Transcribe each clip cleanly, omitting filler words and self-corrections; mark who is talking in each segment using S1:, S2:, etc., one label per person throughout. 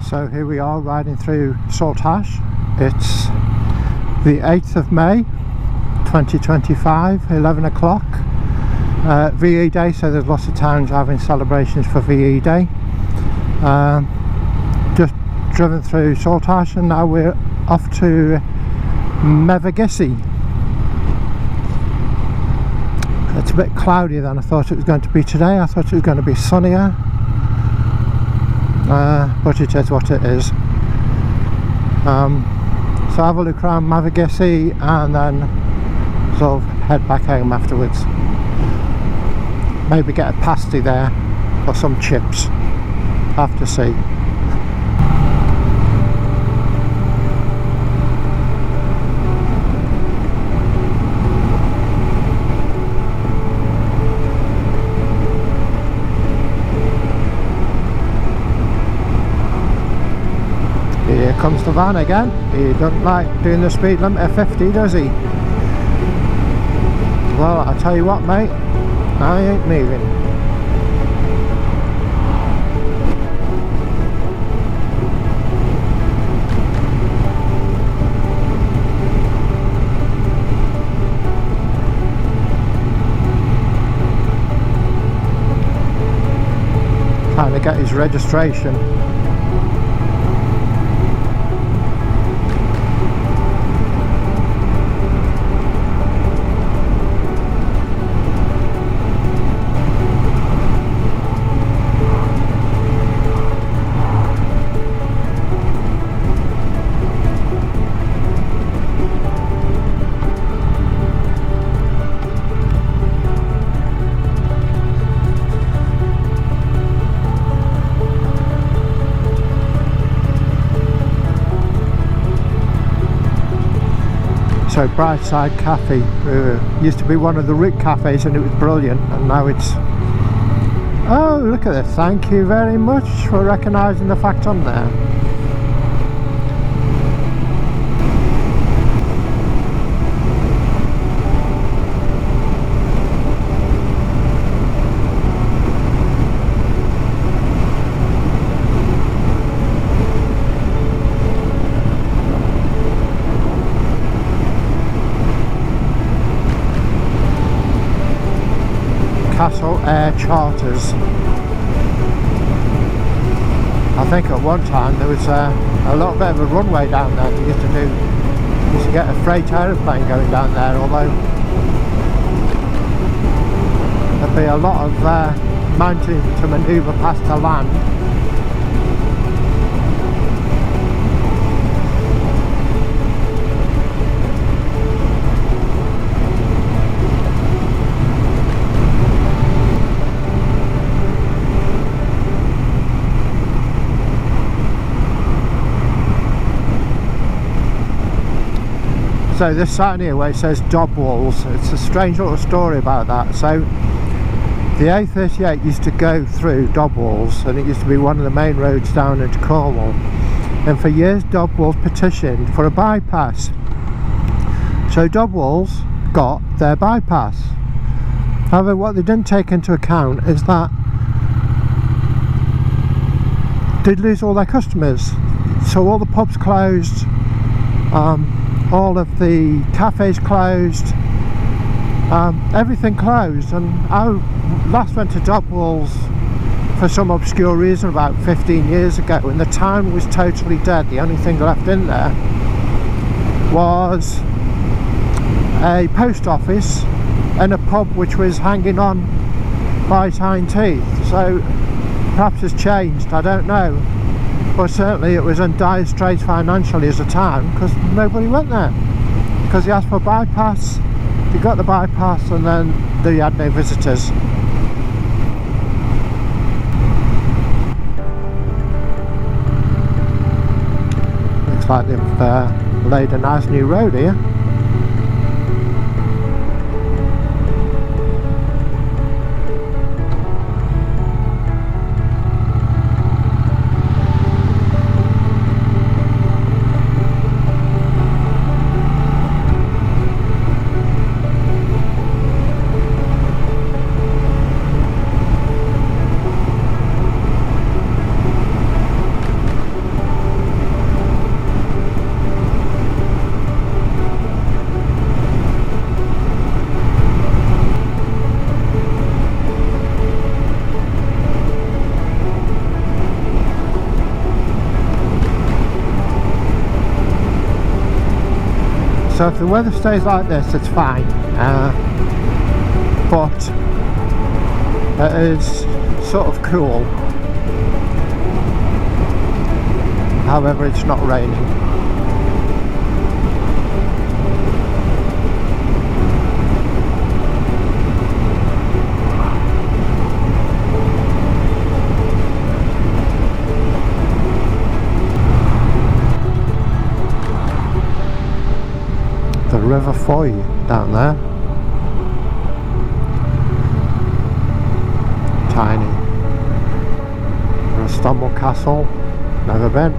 S1: So here we are riding through Saltash. It's the 8th of May 2025, 11 o'clock, VE Day, so there's lots of towns having celebrations for VE Day. Just driven through Saltash and now we're off to Mevagissey. It's a bit cloudier than I thought it was going to be today. I thought it was going to be sunnier, but it is what it is. So have a look around Mevagissey and then sort of head back home afterwards. Maybe get a pasty there or some chips. Have to see. Here comes the van again. He doesn't like doing the speed limit of 50, does he? Well, I tell you what, mate, I ain't moving. Trying to get his registration. So Brightside Cafe used to be one of the route cafes and it was brilliant, and now it's... Oh, look at this, thank you very much for recognising the fact I'm there. Castle Air Charters. I think at one time there was a little bit of a runway down there. They used to get a freight aeroplane going down there, although there'd be a lot of mountains to manoeuvre past the land. So this sign here where it says Dobwalls, it's a strange little story about that. So the A38 used to go through Dobwalls and it used to be one of the main roads down into Cornwall, and for years Dobwalls petitioned for a bypass. So Dobwalls got their bypass. However, what they didn't take into account is that they'd lose all their customers. So all the pubs closed, all of the cafes closed, everything closed, and I last went to Dobwalls for some obscure reason about 15 years ago, and the town was totally dead. The only thing left in there was a post office and a pub which was hanging on by its hind teeth. So perhaps it's changed, I don't know. But certainly it was in dire straits financially as a town because nobody went there. Because they asked for a bypass, they got the bypass, and then they had no visitors. Looks like they've laid a nice new road here. So if the weather stays like this, it's fine, but it is sort of cool. However, it's not raining. The River Foy down there. Tiny. Stumble Castle, never been.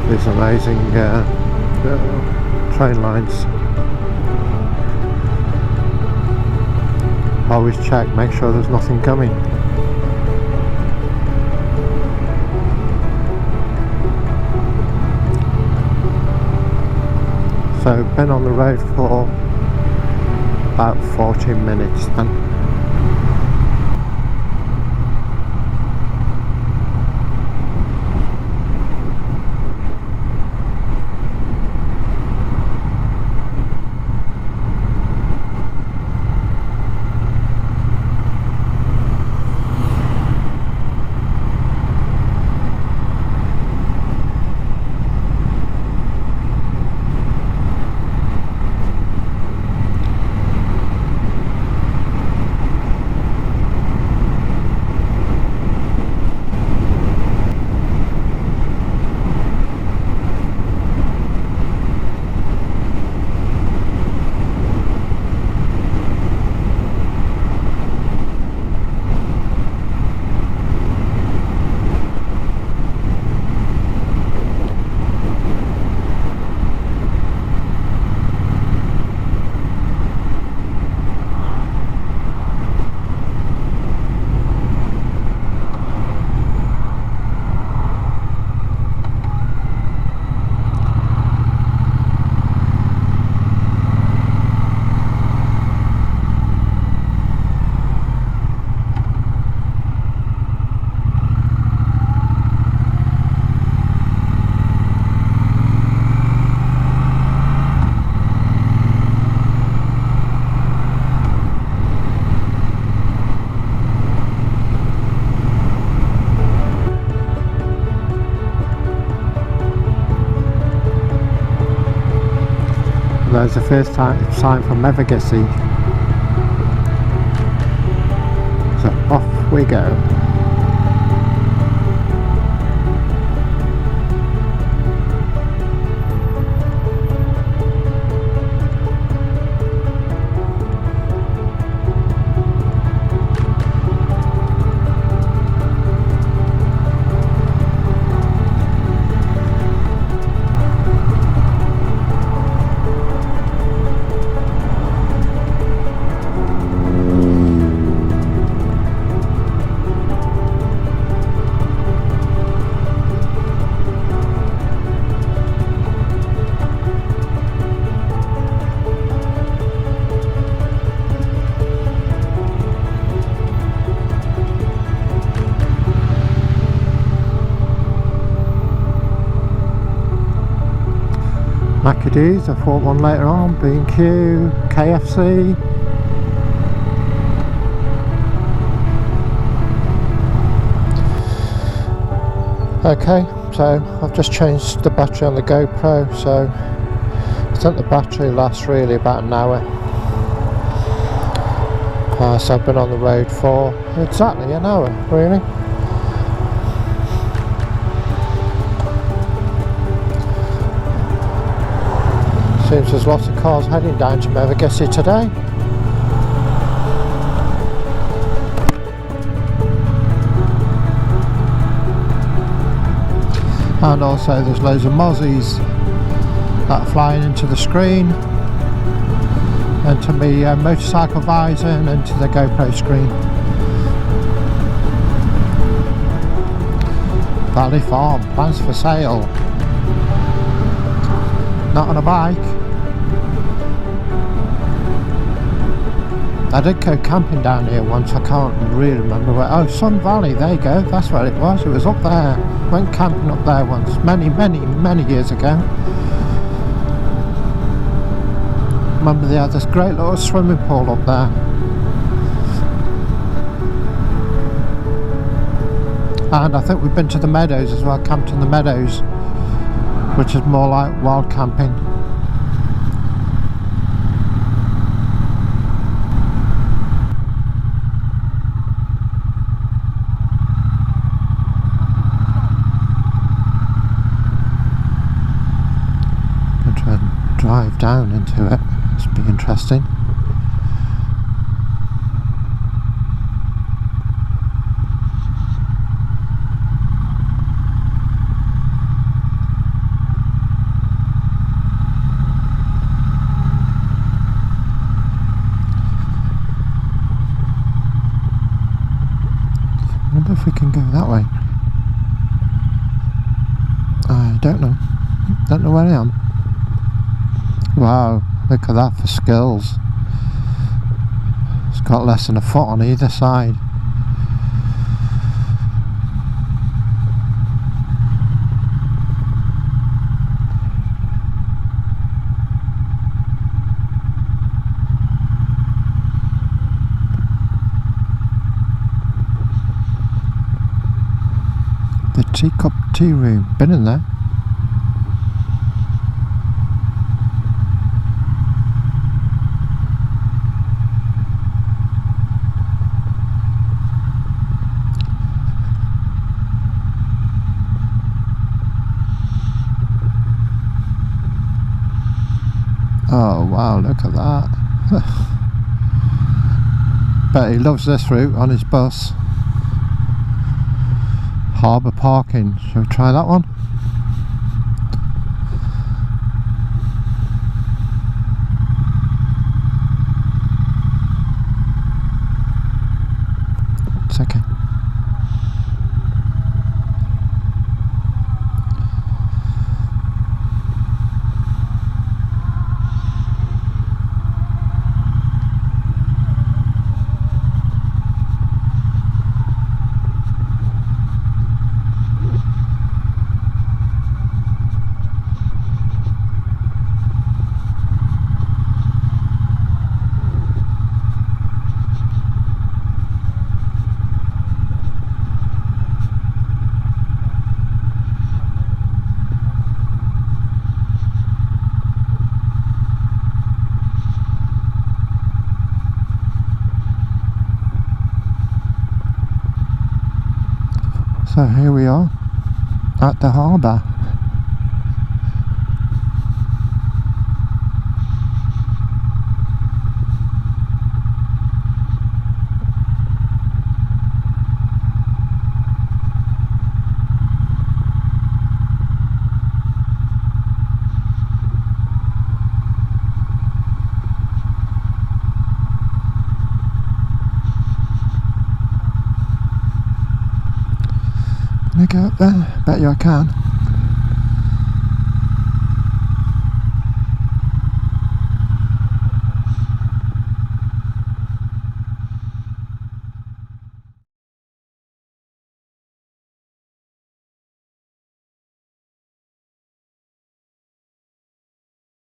S1: These amazing train lines. Always check, make sure there's nothing coming. So been on the road for about 14 minutes then. There's the first sign from Mevagissey. So off we go. Maccadees, I thought one later on, B&Q, KFC. Okay, so I've just changed the battery on the GoPro, so I think the battery lasts really about an hour. So I've been on the road for exactly an hour, really. Seems there's lots of cars heading down to Mevagissey today. And also there's loads of mozzies that are flying into the screen, and to me motorcycle visor, and into the GoPro screen. Valley Farm, plans for sale. Not on a bike. I did go camping down here once, I can't really remember where. Oh, Sun Valley, there you go, that's where it was. It was up there. Went camping up there once, many years ago. Remember they had this great little swimming pool up there. And I think we've been to the meadows as well, camped in the meadows, which is more like wild camping. Gonna try and drive down into it, must be interesting. I wonder if we can go that way. I don't know where I am. Wow, look at that for skills. It's got less than a foot on either side. The teacup tea room, been in there. Oh wow, look at that. Bet he loves this route on his bus. Harbour parking, shall we try that one? It's okay. So here we are at the harbour. Can I go up there? Bet you I can.